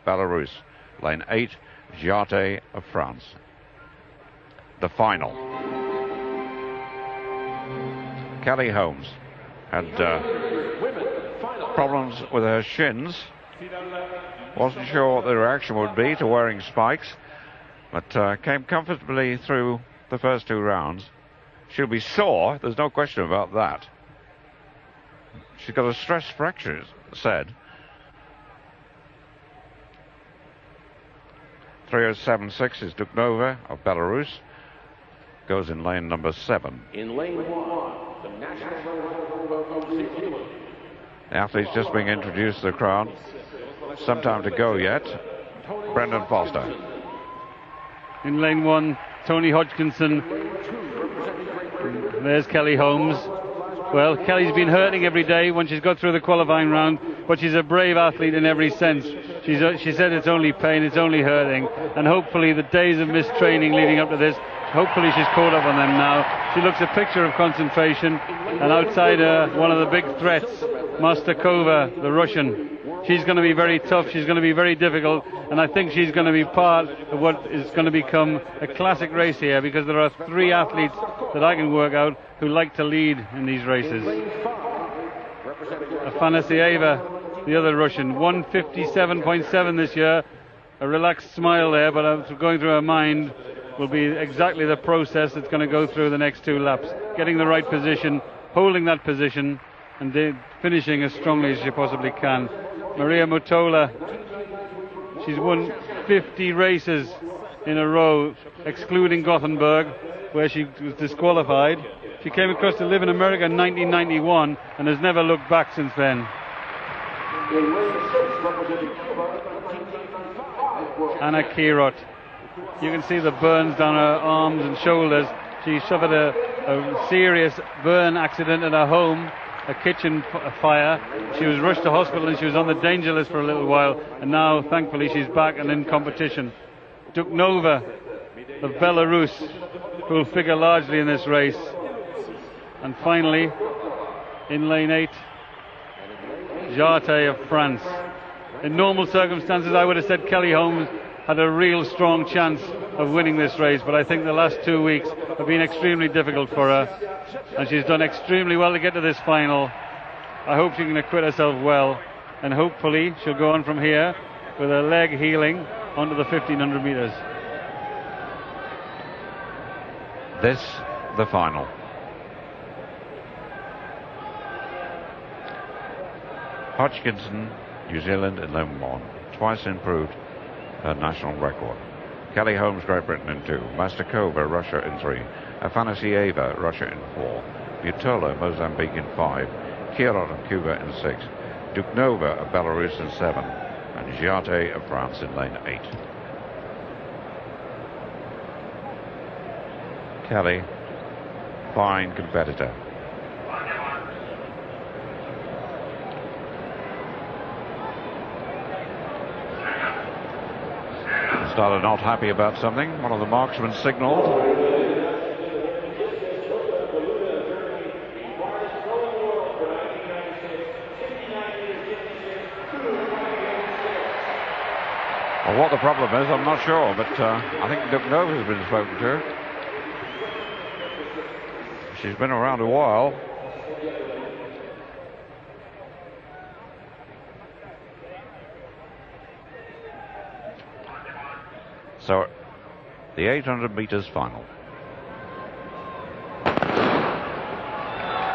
Belarus. Lane 8, Jarte of France. The final. Kelly Holmes had problems with her shins. Wasn't sure what the reaction would be to wearing spikes, but came comfortably through the first 2 rounds. She'll be sore, there's no question about that. She's got a stress fracture, said. 3:07.6 is Duknova of Belarus. Goes in lane number 7. In lane 1, the national. The athlete's just being introduced to the crowd. Some time to go yet. Brendan Foster. In lane 1, Tony Hodgkinson. There's Kelly Holmes. Well, Kelly's been hurting every day when she's got through the qualifying round, but she's a brave athlete in every sense. She said it's only pain, it's only hurting, and hopefully the days of missed training leading up to this, hopefully she's caught up on them now. She looks a picture of concentration, and outside her, one of the big threats, Mastakova, the Russian. She's going to be very tough, she's going to be very difficult, and I think she's going to be part of what is going to become a classic race here, because there are 3 athletes that I can work out who like to lead in these races. Afanasieva, the other Russian, 157.7 this year. A relaxed smile there, but going through her mind will be exactly the process that's going to go through the next 2 laps. Getting the right position, holding that position, and finishing as strongly as she possibly can. Maria Mutola, she's won 50 races in a row, excluding Gothenburg, where she was disqualified. She came across to live in America in 1991 and has never looked back since then. Anna Kirot, you can see the burns down her arms and shoulders. She suffered a serious burn accident at her home, a kitchen fire. She was rushed to hospital and she was on the danger list for a little while, and now thankfully she's back and in competition. Duknova of Belarus, who will figure largely in this race. And finally, in lane 8, Jarte of France. In normal circumstances, I would have said Kelly Holmes had a real strong chance of winning this race, but I think the last 2 weeks have been extremely difficult for her, and she's done extremely well to get to this final. I hope she can acquit herself well, and hopefully she'll go on from here with her leg healing onto the 1500 meters. This, the final. Hodgkinson, New Zealand in lane 1, twice improved her national record. Kelly Holmes, Great Britain in 2, Mastakova, Russia in 3, Afanasieva, Russia in 4, Mutola, Mozambique in 5, Kirot of Cuba in 6, Duknova of Belarus in 7, and Jarte of France in lane 8. Kelly, fine competitor. Started not happy about something. One of the marksmen signaled. Well, what the problem is, I'm not sure, but I think Duknova has been spoken to. She's been around a while. So, the 800 meters final.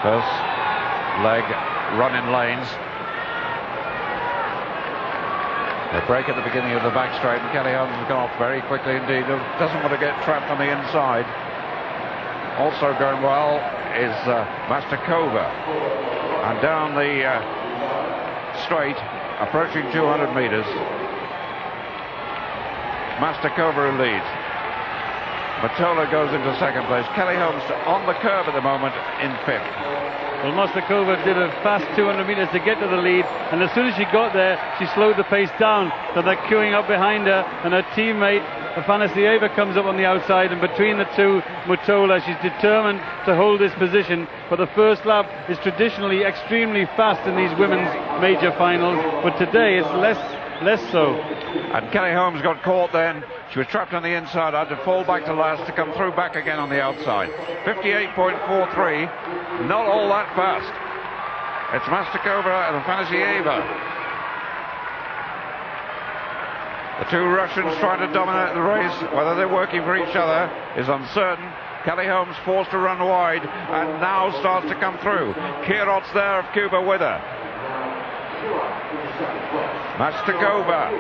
First leg run in lanes. They break at the beginning of the back straight, and Kelly Holmes has gone off very quickly indeed. Doesn't want to get trapped on the inside. Also going well is Mastakova. And down the straight, approaching 200 meters. Mastakova leads. Mutola goes into second place. Kelly Holmes on the curve at the moment in 5th. Well, Mastakova did a fast 200 meters to get to the lead, and as soon as she got there, she slowed the pace down, so they're queuing up behind her, and her teammate Afanasieva comes up on the outside, and between the two, Mutola, she's determined to hold this position. But the first lap is traditionally extremely fast in these women's major finals, but today it's less less so. And Kelly Holmes got caught then. She was trapped on the inside, had to fall back to last to come through back again on the outside. 58.43, not all that fast. It's Mastakova and Afanasieva. The two Russians trying to dominate the race. Whether they're working for each other is uncertain. Kelly Holmes forced to run wide and now starts to come through. Kirot's there of Cuba with her. Mastakova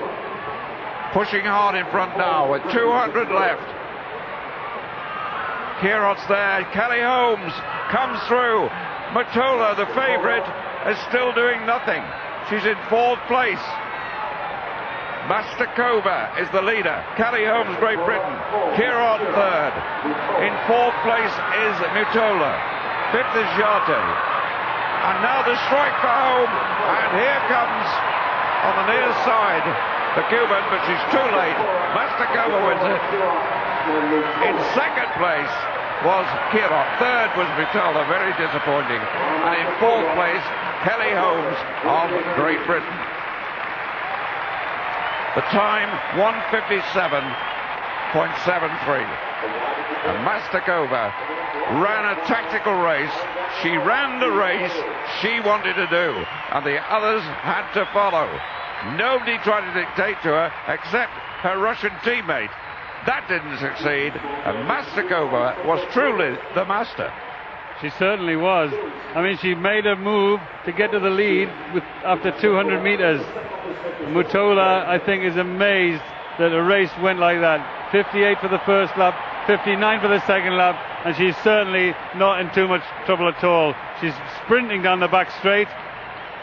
pushing hard in front now with 200 left. Kirot's there. Kelly Holmes comes through. Matola, the favourite, is still doing nothing. She's in 4th place. Mastakova is the leader. Kelly Holmes, Great Britain. Kirot 3rd. In 4th place is Matola. 5th is Jarte. And now the strike for home. And here comes on the near side the Cuban, but she's too late. Mastakova wins it. In 2nd place was Kirot. 3rd was Matola, very disappointing. And in 4th place, Kelly Holmes of Great Britain. The time, 1:57.73. And Mastakova ran a tactical race. She ran the race she wanted to do, and the others had to follow. Nobody tried to dictate to her except her Russian teammate. That didn't succeed, and Mastakova was truly the master. She certainly was. I mean, she made a move to get to the lead after 200 meters. Matola, I think, is amazed that a race went like that. 58 for the first lap, 59 for the second lap, and she's certainly not in too much trouble at all. She's sprinting down the back straight.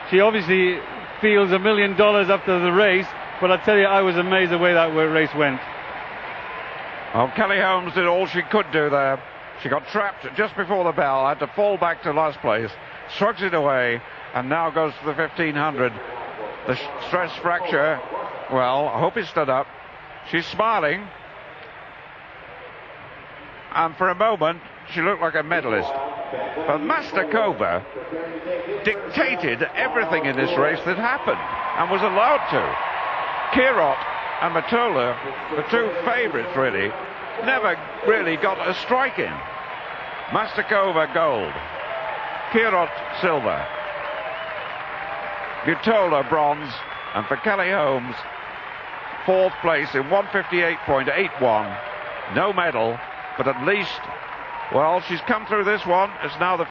She obviously feels $1 million after the race, but I tell you, I was amazed the way that race went. Well, Kelly Holmes did all she could do there. She got trapped just before the bell, had to fall back to last place, shrugs it away, and now goes to the 1500. The stress fracture, well, I hope he stood up. She's smiling. And for a moment, she looked like a medalist. But Mastakova dictated everything in this race that happened, and was allowed to. Kirot and Matola, the two favourites really, never really got a strike in. Mastakova gold, Kirot silver, Matola bronze, and for Kelly Holmes 4th place in 1:58.81. No medal, but at least, well, she's come through this one. It's now the